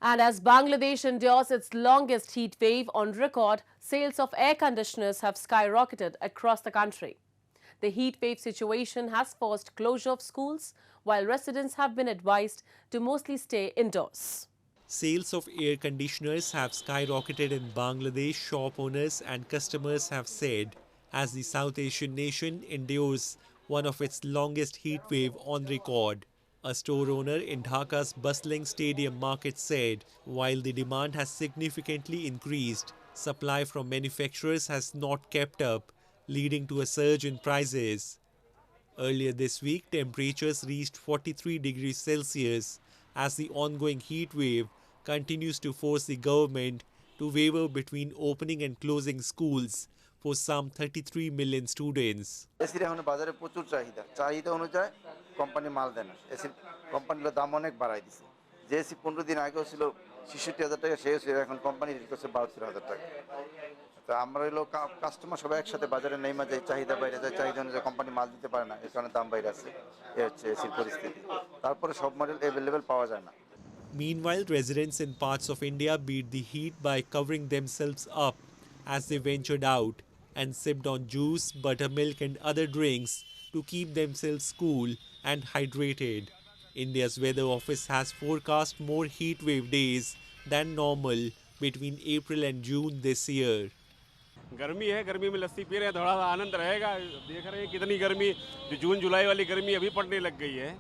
And as Bangladesh endures its longest heat wave on record, sales of air conditioners have skyrocketed across the country. The heat wave situation has forced closure of schools, while residents have been advised to mostly stay indoors. Sales of air conditioners have skyrocketed in Bangladesh, shop owners and customers have said, as the South Asian nation endures one of its longest heat wave on record. A store owner in Dhaka's bustling stadium market said, while the demand has significantly increased, supply from manufacturers has not kept up, leading to a surge in prices. Earlier this week, temperatures reached 43 degrees Celsius as the ongoing heat wave continues to force the government to waver between opening and closing schools for some 33 million students. এসির এখন বাজারে প্রচুর চাহিদা অনুযায়ী company মাল দেয় না এসির কোম্পানির দাম অনেক বাড়াই দিছে যে এসি 15 দিন আগেও ছিল ৬৬,০০০ টাকা শেষ হয়ে এখন কোম্পানি রেট করছে ৭২,০০০ টাকা তো আমরা হলো কাস্টমার সবাই একসাথে বাজারে নেইমা যায় চাহিদা বাইরে যায় চাহিদা অনুযায়ী কোম্পানি মাল দিতে পারে না এর কারণে দাম বাইরে আছে এই হচ্ছে এসির পরিস্থিতি তারপরে সব মডেল অ্যাভেলেবেল পাওয়া যায় না Meanwhile, residents in parts of India beat the heat by covering themselves up as they ventured out and sipped on juice, buttermilk and other drinks to keep themselves cool and hydrated. India's weather office has forecast more heat wave days than normal between April and June this year. गर्मी है, गर्मी में लस्सी P रहे हैं, थोड़ा सा आनंद रहेगा। देख रहे हैं कितनी गर्मी, जो जून जुलाई वाली गर्मी अभी पड़ने लग गई है।